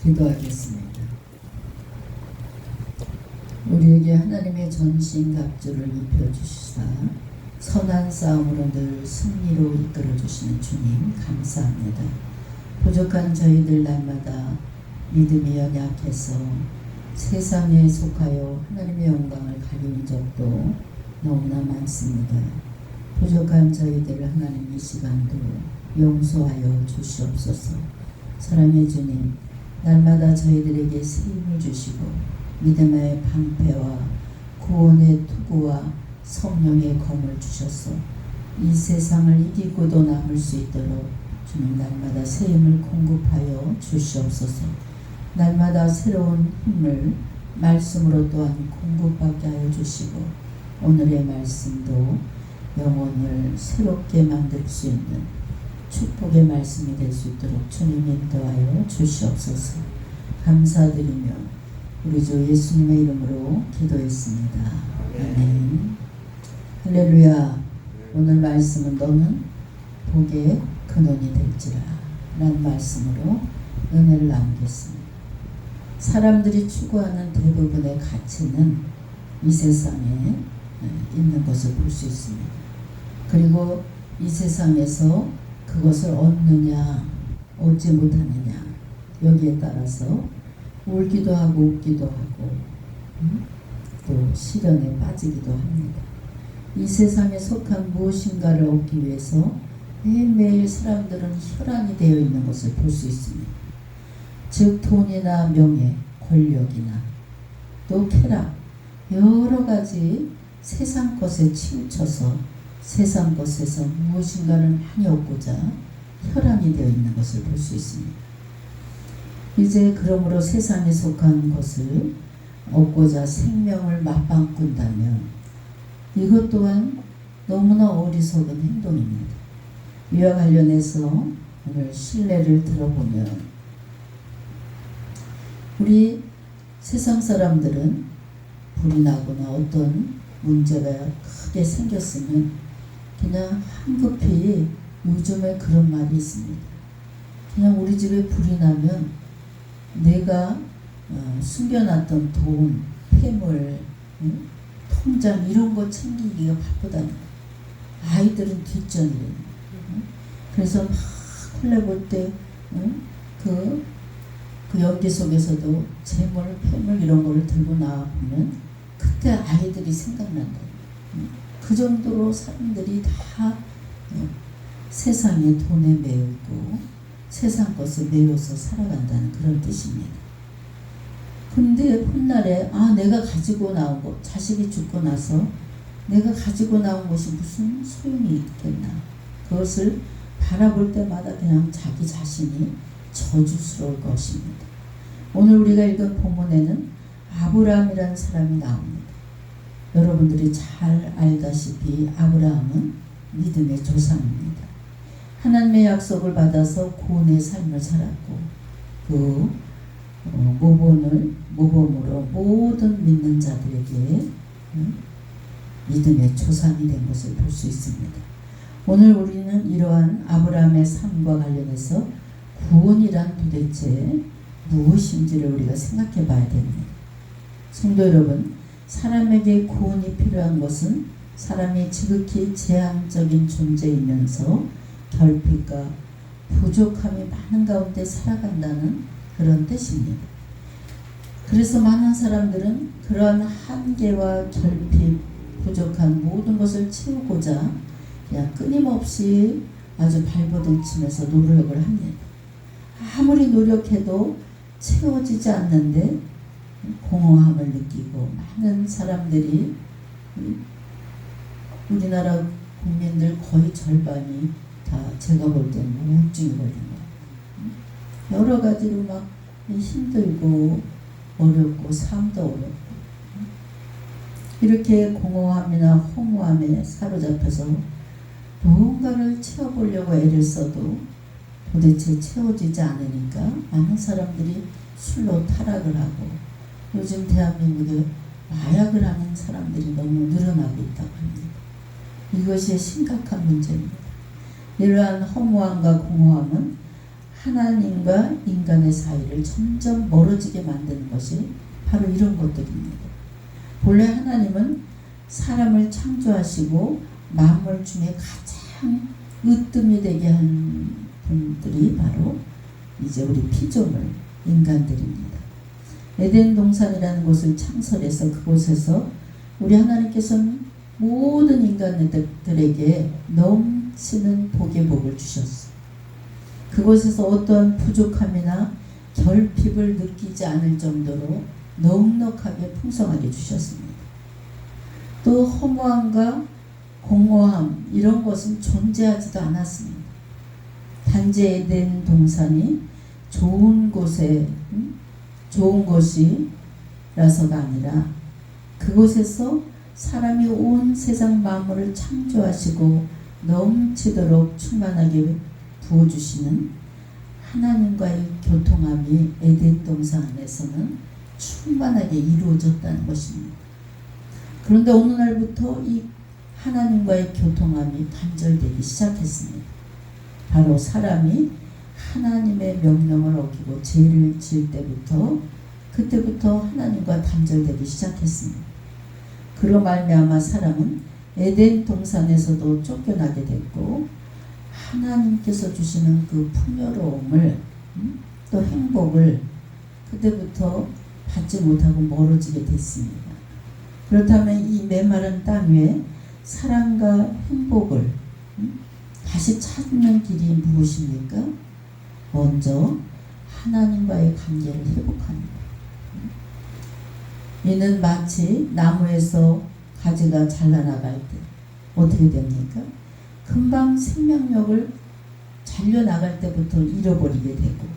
기도하겠습니다. 우리에게 하나님의 전신갑주를 입혀주시사 선한 싸움으로 늘 승리로 이끌어주시는 주님 감사합니다. 부족한 저희들 날마다 믿음이 연약해서 세상에 속하여 하나님의 영광을 가리운 적도 너무나 많습니다. 부족한 저희들을 하나님 이 시간도 용서하여 주시옵소서. 사랑의 주님, 날마다 저희들에게 새 힘을 주시고 믿음의 방패와 구원의 투구와 성령의 검을 주셔서 이 세상을 이기고도 남을 수 있도록 주님 날마다 새 힘을 공급하여 주시옵소서. 날마다 새로운 힘을 말씀으로 또한 공급받게 하여 주시고 오늘의 말씀도 영혼을 새롭게 만들 수 있는 축복의 말씀이 될 수 있도록 주님 인도하여 주시옵소서. 감사드리며 우리 주 예수님의 이름으로 기도했습니다. 아멘. 할렐루야. 오늘 말씀은 너는 복의 근원이 될지라 라는 말씀으로 은혜를 나누겠습니다. 사람들이 추구하는 대부분의 가치는 이 세상에 있는 것을 볼 수 있습니다. 그리고 이 세상에서 그것을 얻느냐 얻지 못하느냐 여기에 따라서 울기도 하고 웃기도 하고 또 시련에 빠지기도 합니다. 이 세상에 속한 무엇인가를 얻기 위해서 매일매일 사람들은 혈안이 되어 있는 것을 볼 수 있습니다. 즉 돈이나 명예, 권력이나 또 쾌락 여러 가지 세상 것에 치우쳐서 세상 것에서 무엇인가를 많이 얻고자 혈안이 되어 있는 것을 볼 수 있습니다. 이제 그러므로 세상에 속한 것을 얻고자 생명을 맞바꾼다면 이것 또한 너무나 어리석은 행동입니다. 이와 관련해서 오늘 신뢰를 들어보면 우리 세상 사람들은 불이 나거나 어떤 문제가 크게 생겼으면 그냥 황급히 요즘에 그런 말이 있습니다. 그냥 우리 집에 불이 나면 내가 숨겨놨던 돈, 폐물, 통장 이런 거 챙기기가 바쁘다는 거예요. 아이들은 뒷전이래요. 그래서 막 콜레 볼 때 그 연기 속에서도 재물, 폐물 이런 거를 들고 나와보면 그때 아이들이 생각난다. 그 정도로 사람들이 다 세상에 돈에 매우고 세상 것을 매워서 살아간다는 그런 뜻입니다. 근데 훗날에 내가 가지고 나온 것, 자식이 죽고 나서 내가 가지고 나온 것이 무슨 소용이 있겠나. 그것을 바라볼 때마다 그냥 자기 자신이 저주스러울 것입니다. 오늘 우리가 읽은 본문에는 아브라함이라는 사람이 나옵니다. 여러분들이 잘 알다시피 아브라함은 믿음의 조상입니다. 하나님의 약속을 받아서 구원의 삶을 살았고 그 모범으로 모든 믿는 자들에게 믿음의 조상이 된 것을 볼 수 있습니다. 오늘 우리는 이러한 아브라함의 삶과 관련해서 구원이란 도대체 무엇인지를 우리가 생각해 봐야 됩니다. 성도 여러분, 사람에게 구원이 필요한 것은 사람이 지극히 제한적인 존재이면서 결핍과 부족함이 많은 가운데 살아간다는 그런 뜻입니다. 그래서 많은 사람들은 그러한 한계와 결핍, 부족한 모든 것을 채우고자 그냥 끊임없이 아주 발버둥 치면서 노력을 합니다. 아무리 노력해도 채워지지 않는데 공허함을 느끼고 많은 사람들이 우리나라 국민들 거의 절반이 다 제가 볼 때는 우울증이 걸린 거예요. 여러 가지로 막 힘들고 어렵고 삶도 어렵고 이렇게 공허함이나 허무함에 사로잡혀서 무언가를 채워보려고 애를 써도 도대체 채워지지 않으니까 많은 사람들이 술로 타락을 하고 요즘 대한민국에 마약을 하는 사람들이 너무 늘어나고 있다고 합니다. 이것이 심각한 문제입니다. 이러한 허무함과 공허함은 하나님과 인간의 사이를 점점 멀어지게 만드는 것이 바로 이런 것들입니다. 본래 하나님은 사람을 창조하시고 만물 중에 가장 으뜸이 되게 한 분들이 바로 이제 우리 피조물 인간들입니다. 에덴 동산이라는 곳을 창설해서 그곳에서 우리 하나님께서는 모든 인간들에게 넘치는 복의 복을 주셨어요. 그곳에서 어떠한 부족함이나 결핍을 느끼지 않을 정도로 넉넉하게 풍성하게 주셨습니다. 또 허무함과 공허함 이런 것은 존재하지도 않았습니다. 단지 에덴 동산이 좋은 곳에 좋은 것이라서가 아니라 그곳에서 사람이 온 세상 만물을 창조하시고 넘치도록 충만하게 부어주시는 하나님과의 교통함이 에덴 동산 안에서는 충만하게 이루어졌다는 것입니다. 그런데 어느 날부터 이 하나님과의 교통함이 단절되기 시작했습니다. 바로 사람이 하나님의 명령을 어기고 죄를 지을 때부터 그때부터 하나님과 단절되기 시작했습니다. 그로 말미암아 사람은 에덴 동산에서도 쫓겨나게 됐고 하나님께서 주시는 그 풍요로움을 또 행복을 그때부터 받지 못하고 멀어지게 됐습니다. 그렇다면 이 메마른 땅 위에 사랑과 행복을 다시 찾는 길이 무엇입니까? 먼저 하나님과의 관계를 회복합니다. 이는 마치 나무에서 가지가 잘라나갈 때 어떻게 됩니까? 금방 생명력을 잘려나갈 때부터 잃어버리게 되고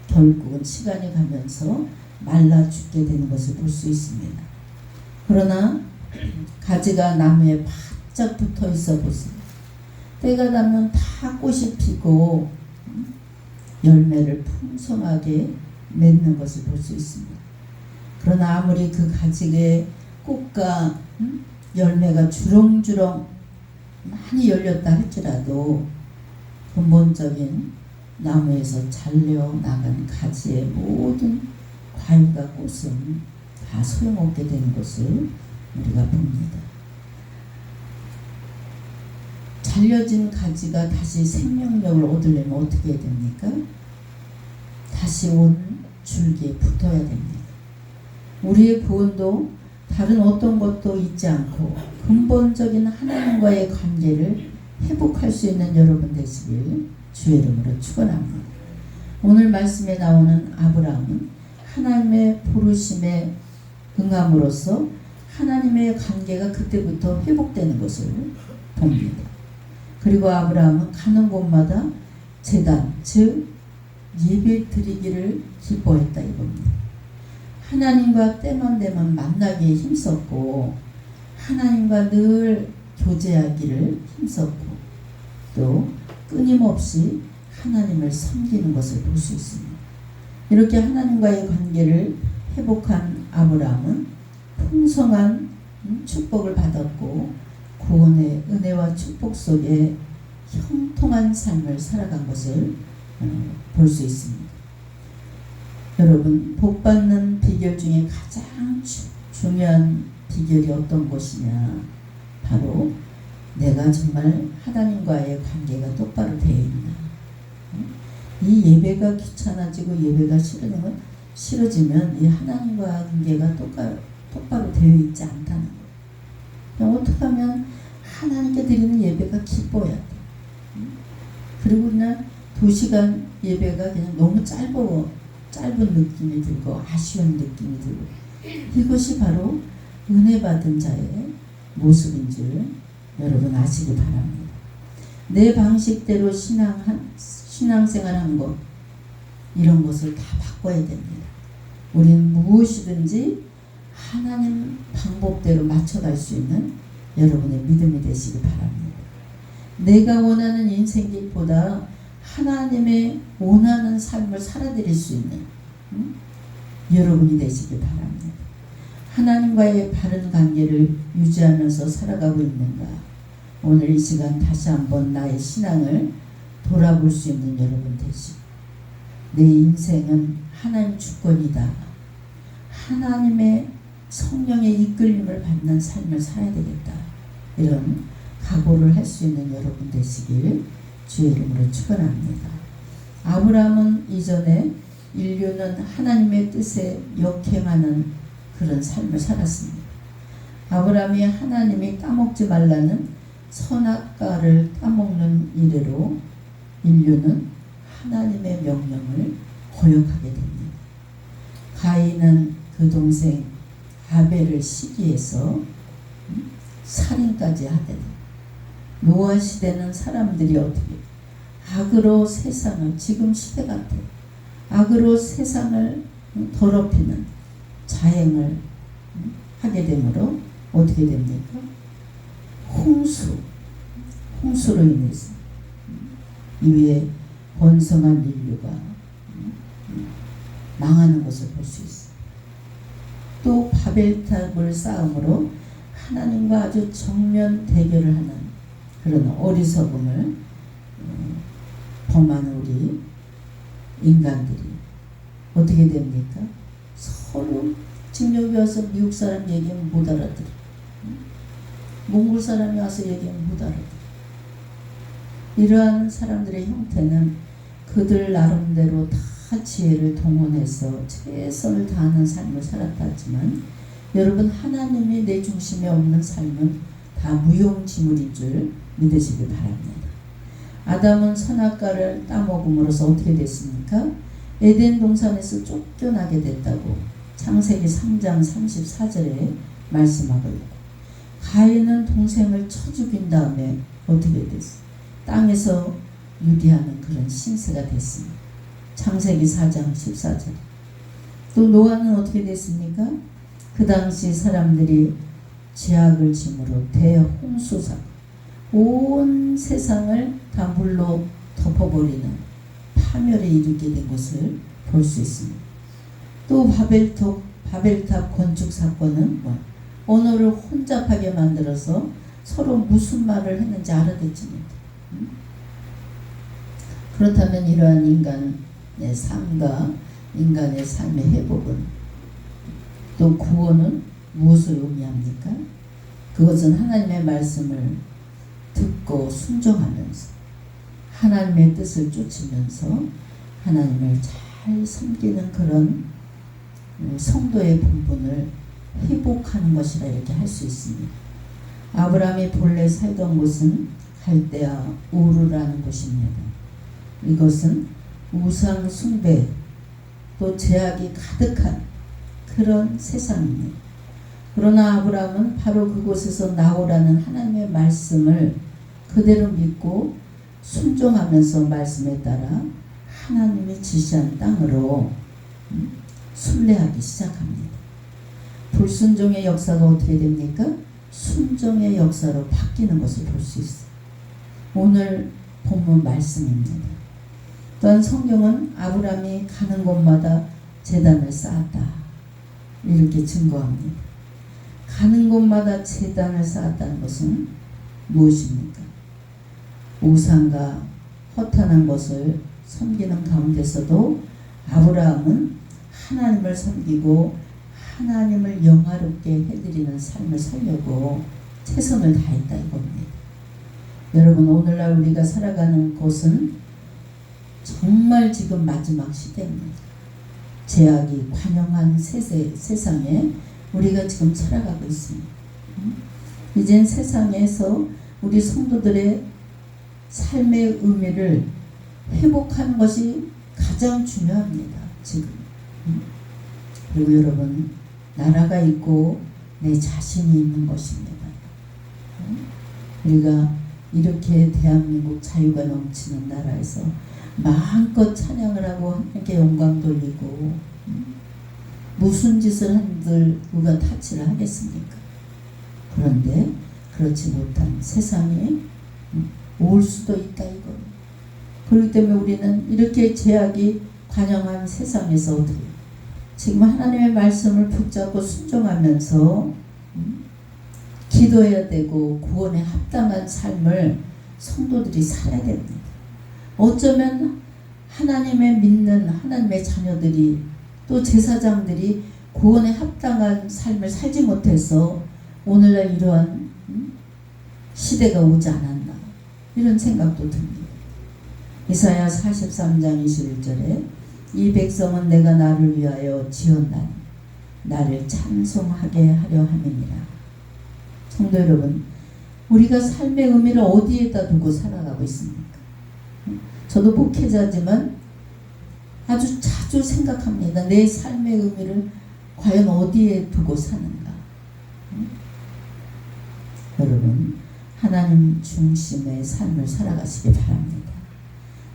결국은 시간이 가면서 말라 죽게 되는 것을 볼 수 있습니다. 그러나 가지가 나무에 바짝 붙어 있어 보세요. 때가 되면 다 꽃이 피고 열매를 풍성하게 맺는 것을 볼 수 있습니다. 그러나 아무리 그 가지에 꽃과 열매가 주렁주렁 많이 열렸다 할지라도 근본적인 나무에서 잘려나간 가지의 모든 과일과 꽃은 다 소용없게 되는 것을 우리가 봅니다. 잘려진 가지가 다시 생명력을 얻으려면 어떻게 해야 됩니까? 다시 온 줄기에 붙어야 됩니다. 우리의 구원도 다른 어떤 것도 잊지 않고 근본적인 하나님과의 관계를 회복할 수 있는 여러분 되시길 주의 이름으로 축원합니다. 오늘 말씀에 나오는 아브라함은 하나님의 부르심에 응함으로써 하나님의 관계가 그때부터 회복되는 것을 봅니다. 그리고 아브라함은 가는 곳마다 제단, 즉 예배 드리기를 기뻐했다 이겁니다. 하나님과 때만 되면 만나기에 힘썼고 하나님과 늘 교제하기를 힘썼고 또 끊임없이 하나님을 섬기는 것을 볼 수 있습니다. 이렇게 하나님과의 관계를 회복한 아브라함은 풍성한 축복을 받았고 구원의 은혜와 축복 속에 형통한 삶을 살아간 것을 볼 수 있습니다. 여러분, 복받는 비결 중에 가장 중요한 비결이 어떤 것이냐? 바로 내가 정말 하나님과의 관계가 똑바로 되어 있나. 이 예배가 귀찮아지고 예배가 싫어지면 이 하나님과 관계가 똑바로 되어 있지 않다는 거예요. 어떻게 하면 하나님께 드리는 예배가 기뻐야 돼. 그리고 그냥 2시간 예배가 그냥 너무 짧은 느낌이 들고 아쉬운 느낌이 들고 이것이 바로 은혜 받은 자의 모습인 줄 여러분 아시기 바랍니다. 내 방식대로 신앙생활하는 것 이런 것을 다 바꿔야 됩니다. 우리는 무엇이든지 하나님 방법대로 맞춰갈 수 있는 여러분의 믿음이 되시기 바랍니다. 내가 원하는 인생길보다 하나님의 원하는 삶을 살아드릴 수 있는 여러분이 되시기 바랍니다. 하나님과의 바른 관계를 유지하면서 살아가고 있는가? 오늘 이 시간 다시 한번 나의 신앙을 돌아볼 수 있는 여러분 되시고 내 인생은 하나님 주권이다. 하나님의 성령의 이끌림을 받는 삶을 살아야 되겠다. 이런 각오를 할 수 있는 여러분 되시길 주의 이름으로 축원합니다. 아브라함은 이전에 인류는 하나님의 뜻에 역행하는 그런 삶을 살았습니다. 아브라함이 하나님이 따먹지 말라는 선악과를 따먹는 이래로 인류는 하나님의 명령을 거역하게 됩니다. 가인은 그 동생 아벨을 시기해서 살인까지 하게 됩니다. 노아 시대는 사람들이 어떻게 악으로 세상을, 지금 시대 같아요. 악으로 세상을 더럽히는 자행을 하게 되므로 어떻게 됩니까? 홍수로 인해서 이후에 번성한 인류가 망하는 것을 볼 수 있어요. 또 바벨탑을 쌓음으로 하나님과 아주 정면 대결을 하는 그런 어리석음을 범하는 우리 인간들이 어떻게 됩니까? 서로 지금 여기 와서 미국 사람 얘기하면 못 알아들어. 몽골 사람이 와서 얘기하면 못 알아들어. 이러한 사람들의 형태는 그들 나름대로 다 지혜를 동원해서 최선을 다하는 삶을 살았다 하지만 여러분, 하나님이 내 중심에 없는 삶은 다 무용지물인 줄 믿으시기 바랍니다. 아담은 선악과를 따먹음으로써 어떻게 됐습니까? 에덴 동산에서 쫓겨나게 됐다고 창세기 3장 34절에 말씀하고 있고, 가인은 동생을 쳐 죽인 다음에 어떻게 됐어요? 땅에서 유리하는 그런 신세가 됐습니다. 창세기 4장 14절. 또 노아는 어떻게 됐습니까? 그 당시 사람들이 죄악을 짐으로 대홍수사, 온 세상을 다 물로 덮어버리는 파멸에 이르게 된 것을 볼 수 있습니다. 또 바벨탑 건축 사건은 언어를 혼잡하게 만들어서 서로 무슨 말을 했는지 알아듣지 못해. 그렇다면 이러한 인간의 삶과 인간의 삶의 회복은, 또 구원은 무엇을 의미합니까? 그것은 하나님의 말씀을 듣고 순종하면서 하나님의 뜻을 쫓으면서 하나님을 잘 섬기는 그런 성도의 본분을 회복하는 것이라 이렇게 할 수 있습니다. 아브라함이 본래 살던 곳은 갈대아 우르라는 곳입니다. 이것은 우상 숭배 또 죄악이 가득한 그런 세상입니다. 그러나 아브라함은 바로 그곳에서 나오라는 하나님의 말씀을 그대로 믿고 순종하면서 말씀에 따라 하나님이 지시한 땅으로 순례하기 시작합니다. 불순종의 역사가 어떻게 됩니까? 순종의 역사로 바뀌는 것을 볼 수 있어요. 오늘 본문 말씀입니다. 또한 성경은 아브라함이 가는 곳마다 제단을 쌓았다 이렇게 증거합니다. 가는 곳마다 제단을 쌓았다는 것은 무엇입니까? 우상과 허탄한 것을 섬기는 가운데서도 아브라함은 하나님을 섬기고 하나님을 영화롭게 해드리는 삶을 살려고 최선을 다했다 이겁니다. 여러분, 오늘날 우리가 살아가는 곳은 정말 지금 마지막 시대입니다. 죄악이 관영한 세상에 우리가 지금 살아가고 있습니다. 이젠 세상에서 우리 성도들의 삶의 의미를 회복하는 것이 가장 중요합니다. 지금. 그리고 여러분, 나라가 있고 내 자신이 있는 것입니다. 우리가 이렇게 대한민국 자유가 넘치는 나라에서 마음껏 찬양을 하고 하나님께 영광 돌리고 무슨 짓을 한들 누가 타치를 하겠습니까? 그런데 그렇지 못한 세상에 올 수도 있다 이거. 그렇기 때문에 우리는 이렇게 죄악이 관영한 세상에서 어떻게 지금 하나님의 말씀을 붙잡고 순종하면서 기도해야 되고 구원에 합당한 삶을 성도들이 살아야 됩니다. 어쩌면 하나님의 믿는 하나님의 자녀들이 또 제사장들이 구원에 합당한 삶을 살지 못해서 오늘날 이러한 시대가 오지 않았나 이런 생각도 듭니다. 이사야 43장 21절에 이 백성은 내가 나를 위하여 지었나니 나를 찬송하게 하려 함이니라. 성도 여러분, 우리가 삶의 의미를 어디에다 두고 살아가고 있습니까? 저도 목회자지만 아주 자주 생각합니다. 내 삶의 의미를 과연 어디에 두고 사는가? 여러분, 하나님 중심의 삶을 살아가시기 바랍니다.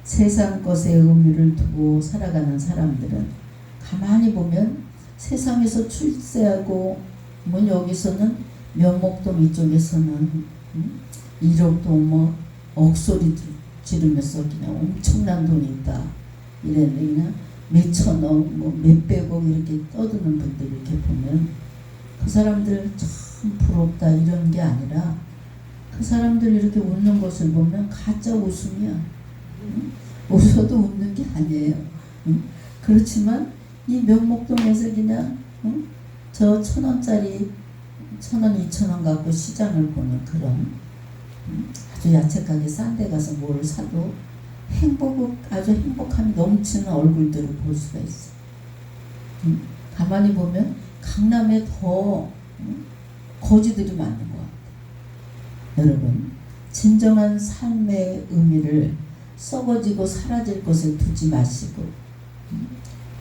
세상 것의 의미를 두고 살아가는 사람들은 가만히 보면 세상에서 출세하고 여기서는 면목동 이쪽에서는 1억도 억소리 지르면서 그냥 엄청난 돈이 있다 이랬는데 그냥 몇천억 몇백억 이렇게 떠드는 분들 이렇게 보면 그 사람들 참 부럽다 이런 게 아니라 그 사람들 이렇게 웃는 것을 보면 가짜 웃음이야. 웃어도 웃는 게 아니에요. 그렇지만 이 면목동에서 그냥 저 1,000원짜리 1,000원 2,000원 갖고 시장을 보는 그런 아주 야채가게 싼 데 가서 뭘 사도 아주 행복함이 넘치는 얼굴들을 볼 수가 있어요. 가만히 보면 강남에 더 거지들이 많은 것 같아요. 여러분, 진정한 삶의 의미를 썩어지고 사라질 것을 두지 마시고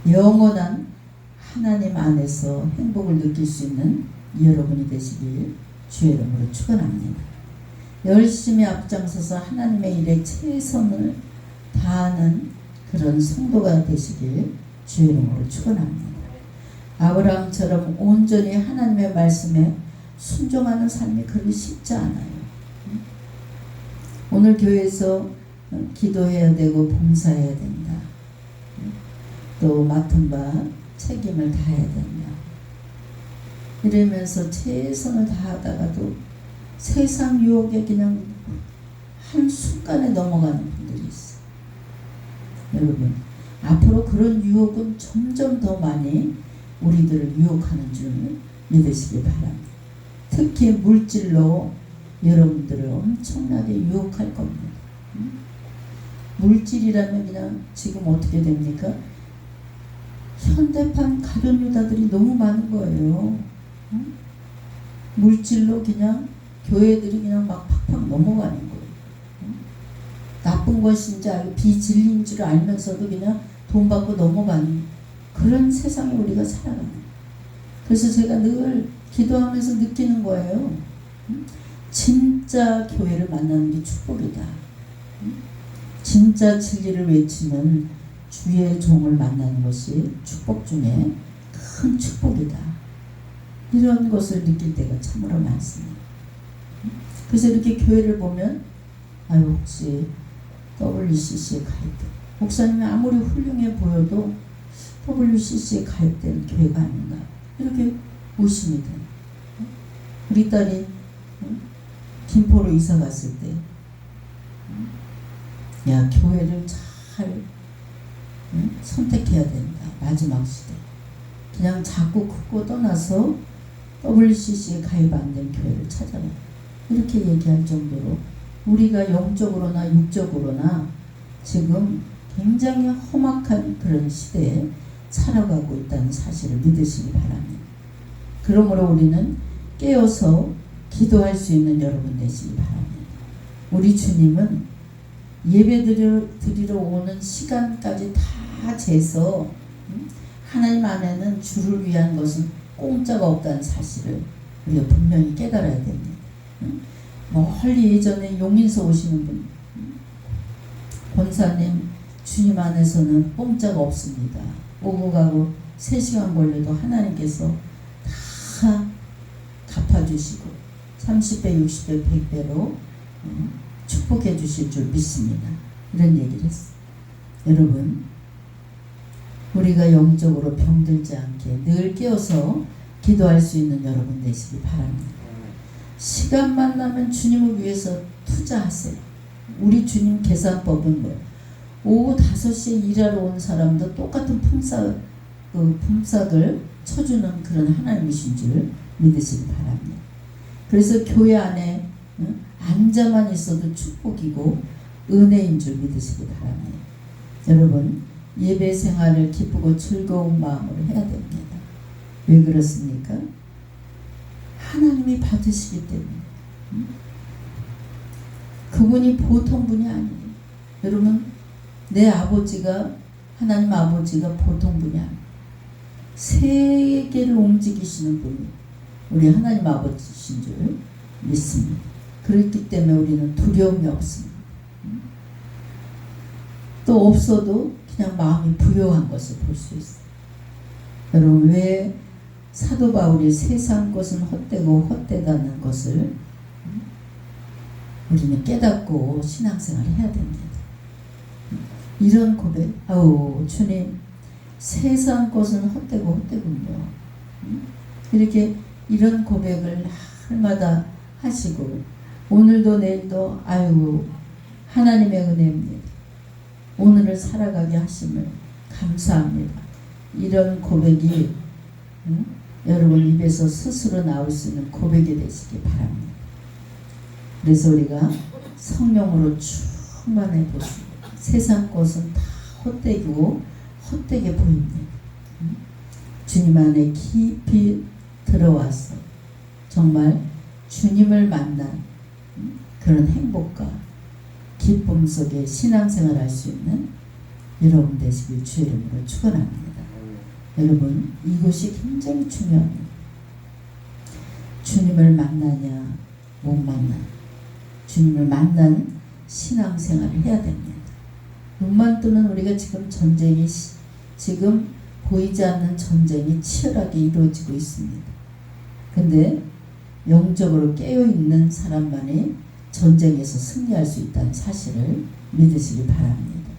영원한 하나님 안에서 행복을 느낄 수 있는 여러분이 되시길 주의 이름으로 축원합니다. 열심히 앞장서서 하나님의 일에 최선을 다하는 그런 성도가 되시길 주의 이름으로 축원합니다. 아브라함처럼 온전히 하나님의 말씀에 순종하는 삶이 그리 쉽지 않아요. 오늘 교회에서 기도해야 되고 봉사해야 된다. 또 맡은 바 책임을 다해야 된다. 이러면서 최선을 다하다가도 세상 유혹에 그냥 한순간에 넘어가는 분들이 있어요. 여러분, 앞으로 그런 유혹은 점점 더 많이 우리들을 유혹하는 줄 믿으시기 바랍니다. 특히 물질로 여러분들을 엄청나게 유혹할 겁니다. 물질이라면 그냥 지금 어떻게 됩니까? 현대판 가룟유다들이 너무 많은 거예요. 물질로 그냥 교회들이 그냥 막 팍팍 넘어가는 거예요. 나쁜 것인지 알고 비진리인 줄 알면서도 그냥 돈 받고 넘어가는 그런 세상에 우리가 살아가는 거예요. 그래서 제가 늘 기도하면서 느끼는 거예요. 진짜 교회를 만나는 게 축복이다. 진짜 진리를 외치는 주의 종을 만나는 것이 축복 중에 큰 축복이다. 이런 것을 느낄 때가 참으로 많습니다. 그래서 이렇게 교회를 보면 혹시 WCC에 갈 때 목사님이 아무리 훌륭해 보여도 WCC에 갈 때는 교회가 아닌가 이렇게 의심이 돼요. 우리 딸이 김포로 이사 갔을 때 교회를 잘 선택해야 된다. 마지막 시대. 그냥 작고 크고 떠나서 WCC에 가입 안 된 교회를 찾아라. 이렇게 얘기할 정도로 우리가 영적으로나 육적으로나 지금 굉장히 험악한 그런 시대에 살아가고 있다는 사실을 믿으시기 바랍니다. 그러므로 우리는 깨어서 기도할 수 있는 여러분 되시기 바랍니다. 우리 주님은 예배 드리러 오는 시간까지 다 재서 하나님 안에는 주를 위한 것은 공짜가 없다는 사실을 우리가 분명히 깨달아야 됩니다. 멀리 예전에 용인서 오시는 분 권사님 주님 안에서는 공짜가 없습니다. 오고 가고 3시간 걸려도 하나님께서 다 갚아주시고 30배, 60배, 100배로 축복해 주실 줄 믿습니다. 이런 얘기를 했어요. 여러분, 우리가 영적으로 병들지 않게 늘 깨어서 기도할 수 있는 여러분 되시기 바랍니다. 시간만 나면 주님을 위해서 투자하세요. 우리 주님 계산법은 뭐예요? 오후 5시에 일하러 온 사람도 똑같은 품삯을 쳐주는 그런 하나님이신 줄 믿으시기 바랍니다. 그래서 교회 안에 앉아만 있어도 축복이고 은혜인 줄 믿으시기 바랍니다. 여러분, 예배 생활을 기쁘고 즐거운 마음으로 해야 됩니다. 왜 그렇습니까? 하나님이 받으시기 때문에. 그분이 보통 분이 아니에요. 여러분, 내 아버지가, 하나님 아버지가 보통 분이 아니에요. 세계를 움직이시는 분이 우리 하나님 아버지신 줄 믿습니다. 그렇기 때문에 우리는 두려움이 없습니다. 또 없어도 그냥 마음이 부요한 것을 볼 수 있어요. 여러분, 왜 사도 바울이 세상 것은 헛되고 헛되다는 것을 우리는 깨닫고 신앙생활을 해야 됩니다. 이런 고백, 아우 주님, 세상 것은 헛되고 헛되군요. 이렇게 이런 고백을 날마다 하시고, 오늘도 내일도 아유 하나님의 은혜입니다. 오늘을 살아가게 하심을 감사합니다. 이런 고백이 여러분 입에서 스스로 나올 수 있는 고백이 되시기 바랍니다. 그래서 우리가 성령으로 충만해 보십니다. 세상 것은 다 헛되고 헛되게 보입니다. 주님 안에 깊이 들어와서 정말 주님을 만난 그런 행복과 기쁨 속에 신앙생활 할 수 있는 여러분 되시길 주의 이름으로 축원합니다. 여러분, 이것이 굉장히 중요합니다. 주님을 만나냐 못 만나, 주님을 만난 신앙생활을 해야 됩니다. 눈만 뜨면 우리가 지금 전쟁이 지금 보이지 않는 전쟁이 치열하게 이루어지고 있습니다. 근데 영적으로 깨어있는 사람만이 전쟁에서 승리할 수 있다는 사실을 믿으시기 바랍니다.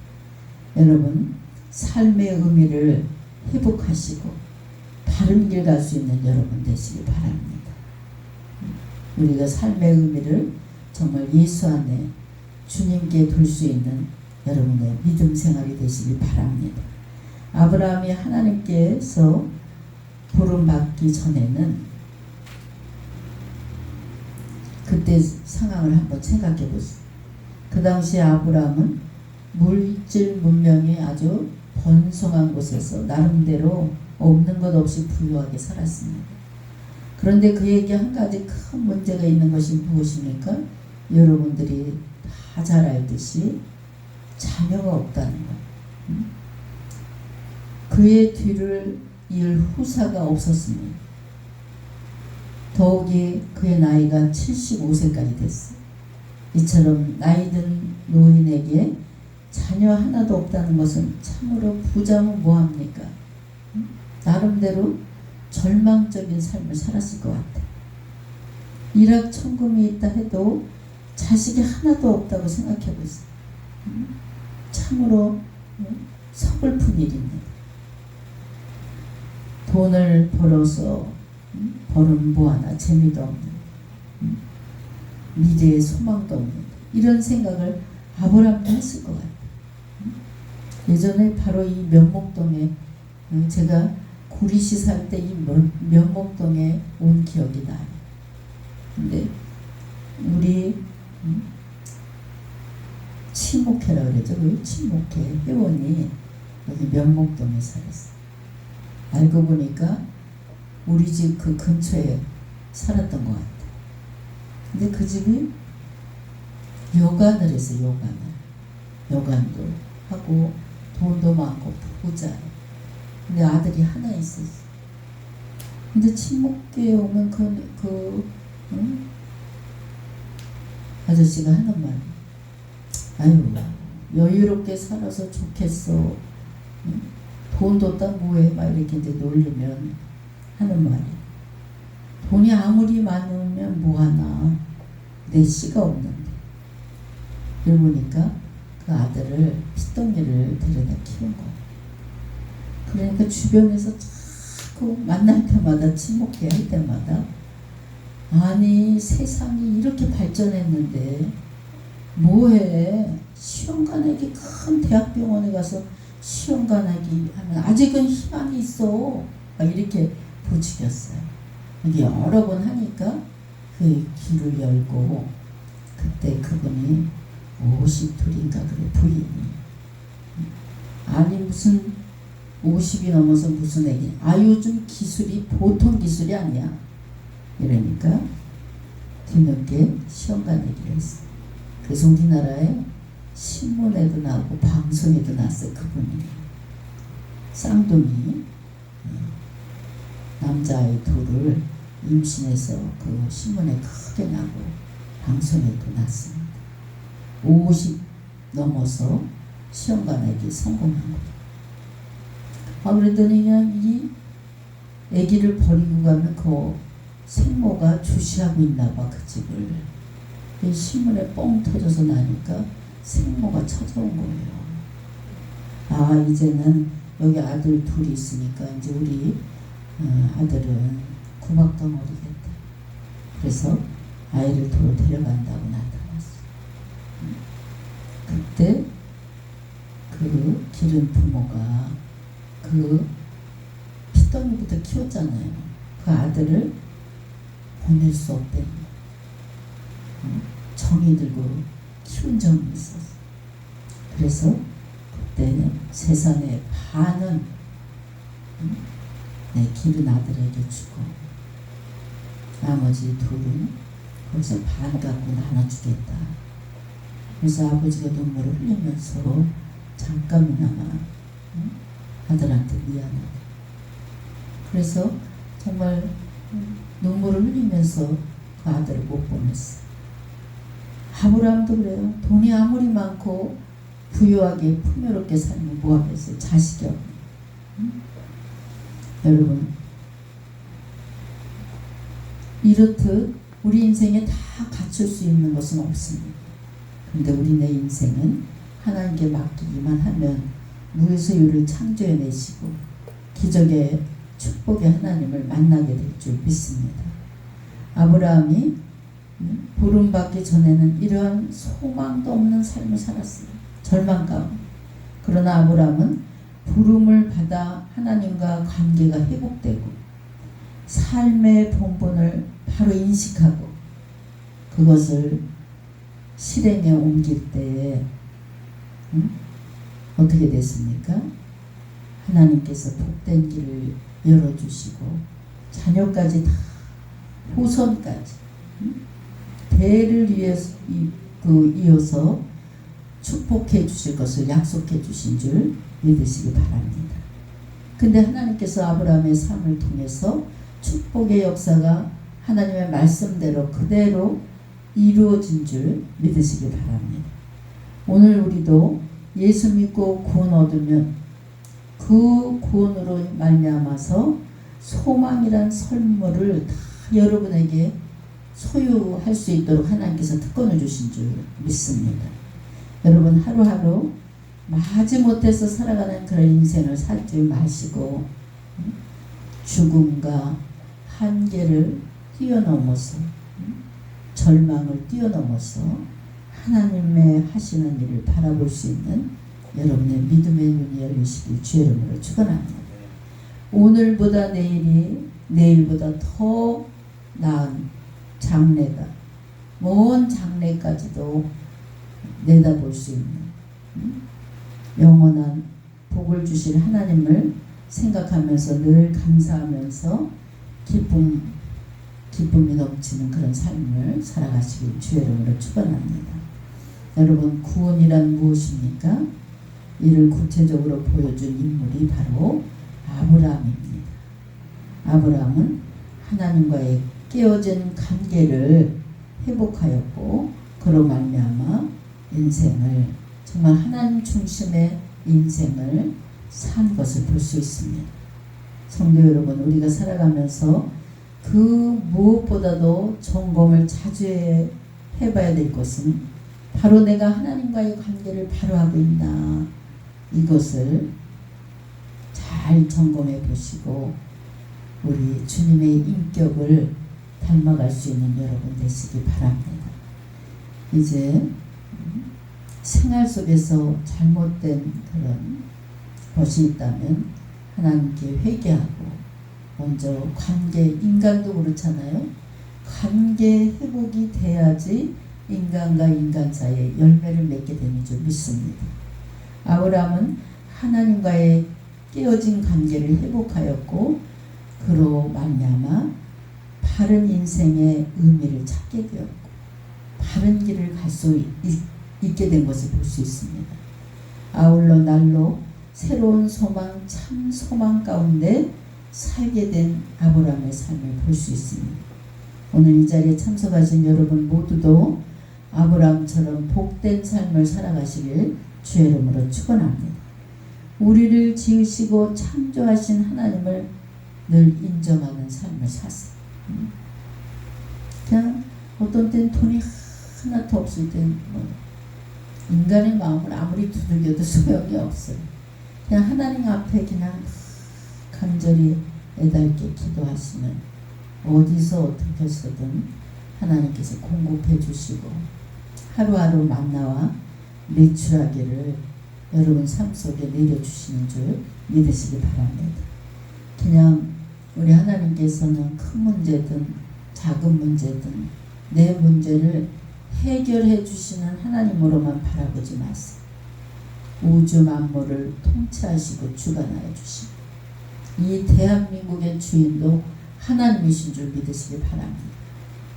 여러분, 삶의 의미를 회복하시고 바른 길 갈 수 있는 여러분 되시기 바랍니다. 우리가 삶의 의미를 정말 예수 안에 주님께 둘 수 있는 여러분의 믿음 생활이 되시기 바랍니다. 아브라함이 하나님께서 부름받기 전에는 그때 상황을 한번 생각해 보세요. 그 당시 아브라함은 물질 문명이 아주 번성한 곳에서 나름대로 없는 것 없이 부유하게 살았습니다. 그런데 그에게 한 가지 큰 문제가 있는 것이 무엇입니까? 여러분들이 다 잘 알듯이 자녀가 없다는 것. 그의 뒤를 이을 후사가 없었습니다. 더욱이 그의 나이가 75세까지 됐어요. 이처럼 나이든 노인에게 자녀 하나도 없다는 것은 참으로 부자면 뭐합니까? 나름대로 절망적인 삶을 살았을 것 같아요. 일확천금이 있다 해도 자식이 하나도 없다고 생각해 보세요. 참으로 서글픈 일입니다. 돈을 벌어서 벌은 뭐하나 재미도 없는, 미래의 소망도 없는 이런 생각을 아브라함도 했을 것 같아요. 예전에 바로 이 면목동에 제가 구리시 살 때 이 면목동에 온 기억이 나요. 근데 우리 치목회라 그러죠. 그 치목회 회원이 여기 면목동에 살았어요. 알고 보니까 우리 집 그 근처에 살았던 것 같아요. 근데 그 집이 여관을 했어요. 여관도 하고 돈도 많고 부자예요. 근데 아들이 하나 있었어. 근데 친목교에 오면 아저씨가 하는 말, 아유 여유롭게 살아서 좋겠어. 돈도 딱 뭐해? 막 이렇게 이제 놀리면 하는 말이, 돈이 아무리 많으면 뭐하나, 내 씨가 없는데. 이러니까 그 아들을 핏덩이를 데려다 키운 거예요. 그러니까 주변에서 자꾸 만날 때마다 친목회 할 때마다, 아니 세상이 이렇게 발전했는데 뭐해, 시험관하기 큰 대학병원에 가서 시험관하기 하면 아직은 희망이 있어. 막 이렇게 부추겼어요. 이게 여러 번 하니까 그 길을 열고 그때 그분이 52인가 그래 부인이 아니 무슨 50이 넘어서 무슨 애기 요즘 기술이 보통 기술이 아니야 이러니까 뒤늦게 시험관 얘기를 했어. 그래서 우리나라에 신문에도 나오고 방송에도 나왔어요. 그분이 쌍둥이 남자아이 둘을 임신해서 그 신문에 크게 나고 방송에도 났습니다. 50 넘어서 시험관하기 성공한 거예요. 그랬더니 그냥 이 아기를 버리고 가면 그 생모가 주시하고 있나 봐 그 집을. 신문에 뻥 터져서 나니까 생모가 찾아온 거예요. 이제는 여기 아들 둘이 있으니까 이제 우리 아들은 구박덩어리겠다. 그래서 아이를 도로 데려간다고 나타났어. 그때 그 기른 부모가 그 핏덩이부터 키웠잖아요. 그 아들을 보낼 수 없대. 정이 들고 키운 적이 있었어. 그래서 그때 세상의 반은 내 기른 아들에게 주고 나머지 둘은 거기서 반 갖고 나눠주겠다. 그래서 아버지가 눈물을 흘리면서 잠깐이나마 아들한테 미안하다. 그래서 정말 눈물을 흘리면서 그 아들을 못 보냈어. 아브라함도 그래요. 돈이 아무리 많고 부유하게 풍요롭게 살면 뭐하겠어요. 자식이 없네. 여러분 이렇듯 우리 인생에 다 갖출 수 있는 것은 없습니다. 그런데 우리네 인생은 하나님께 맡기기만 하면 무에서유를 창조해내시고 기적의 축복의 하나님을 만나게 될 줄 믿습니다. 아브라함이 부름받기 전에는 이러한 소망도 없는 삶을 살았어요. 절망 가운데. 그러나 아브라함은 부름을 받아 하나님과 관계가 회복되고 삶의 본분을 바로 인식하고 그것을 실행에 옮길 때 어떻게 됐습니까? 하나님께서 복된 길을 열어주시고 자녀까지 다 후손까지 대를 위해서 이어서 축복해 주실 것을 약속해 주신 줄 믿으시기 바랍니다. 근데 하나님께서 아브라함의 삶을 통해서 축복의 역사가 하나님의 말씀대로 그대로 이루어진 줄 믿으시기 바랍니다. 오늘 우리도 예수 믿고 구원 얻으면 그 구원으로 말미암아서 소망이란 선물을 다 여러분에게 소유할 수 있도록 하나님께서 특권을 주신 줄 믿습니다. 여러분 하루하루 마지못해서 살아가는 그런 인생을 살지 마시고 죽음과 한계를 뛰어넘어서 절망을 뛰어넘어서 하나님의 하시는 일을 바라볼 수 있는 여러분의 믿음의 눈이 열리시길 주의 이름으로 축원합니다. 오늘보다 내일이 내일보다 더 나은 장래가 먼 장래까지도 내다볼 수 있는 영원한 복을 주실 하나님을 생각하면서 늘 감사하면서 기쁨이 넘치는 그런 삶을 살아가시길 주의 이름으로 축원합니다. 여러분 구원이란 무엇입니까? 이를 구체적으로 보여준 인물이 바로 아브라함입니다. 아브라함은 하나님과의 깨어진 관계를 회복하였고 그로 말미암아 인생을 정말 하나님 중심의 인생을 산 것을 볼 수 있습니다. 성도 여러분 우리가 살아가면서 그 무엇보다도 점검을 자주 해봐야 될 것은 바로 내가 하나님과의 관계를 바로 하고 있나 이것을 잘 점검해 보시고 우리 주님의 인격을 닮아갈 수 있는 여러분 되시기 바랍니다. 이제 생활 속에서 잘못된 그런 것이 있다면 하나님께 회개하고 먼저 관계, 인간도 그렇잖아요. 관계 회복이 돼야지 인간과 인간 사이에 열매를 맺게 되는 줄 믿습니다. 아브라함은 하나님과의 깨어진 관계를 회복하였고 그로 말미암아 바른 인생의 의미를 찾게 되었고 바른 길을 갈 수 있게 된 것을 볼 수 있습니다. 아울러 날로 새로운 소망, 참 소망 가운데 살게 된 아브라함의 삶을 볼 수 있습니다. 오늘 이 자리에 참석하신 여러분 모두도 아브라함처럼 복된 삶을 살아가시길 주의 이름으로 축원합니다. 우리를 지으시고 창조하신 하나님을 늘 인정하는 삶을 사세요. 그냥 어떤 때는 돈이 하나도 없을 때는 인간의 마음을 아무리 두들겨도 소용이 없어요. 그냥 하나님 앞에 그냥 간절히 애달게 기도하시면 어디서 어떻게 해서든 하나님께서 공급해 주시고 하루하루 만나와 매출하기를 여러분 삶 속에 내려주시는 줄 믿으시기 바랍니다. 그냥 우리 하나님께서는 큰 문제든 작은 문제든 내 문제를 해결해 주시는 하나님으로만 바라보지 마세요. 우주 만물을 통치하시고 주관하여 주시고 이 대한민국의 주인도 하나님이신 줄 믿으시기 바랍니다.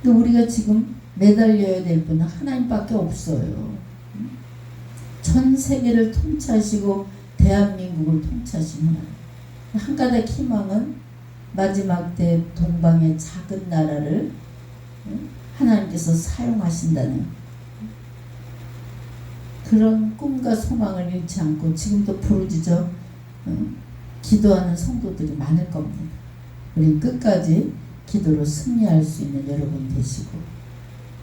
근데 우리가 지금 매달려야 될 분은 하나님밖에 없어요. 전 세계를 통치하시고 대한민국을 통치하시는 하나님. 한 가닥 희망은 마지막 때 동방의 작은 나라를 하나님께서 사용하신다는 그런 꿈과 소망을 잃지 않고 지금도 부르짖어 기도하는 성도들이 많을 겁니다. 우리 끝까지 기도로 승리할 수 있는 여러분 되시고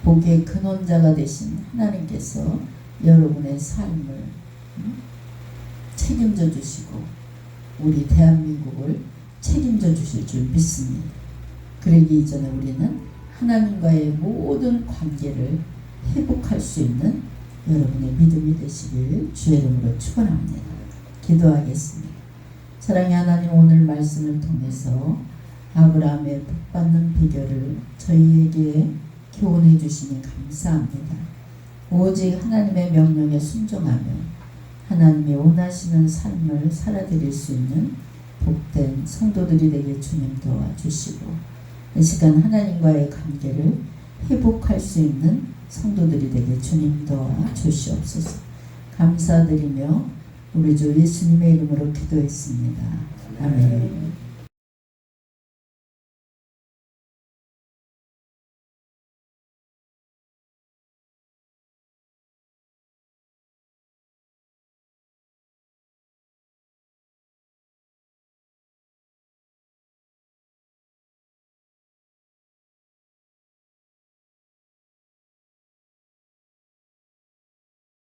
복의 근원자가 되신 하나님께서 여러분의 삶을 책임져 주시고 우리 대한민국을 책임져 주실 줄 믿습니다. 그러기 이전에 우리는 하나님과의 모든 관계를 회복할 수 있는 여러분의 믿음이 되시길 주의 이름으로 축원합니다. 기도하겠습니다. 사랑의 하나님, 오늘 말씀을 통해서 아브라함의 복받는 비결을 저희에게 교훈해 주시니 감사합니다. 오직 하나님의 명령에 순종하며 하나님이 원하시는 삶을 살아드릴 수 있는 복된 성도들이 되게 주님 도와주시고 이 시간 하나님과의 관계를 회복할 수 있는 성도들이 되게 주님 도와주시옵소서. 감사드리며 우리 주 예수님의 이름으로 기도했습니다. 아멘.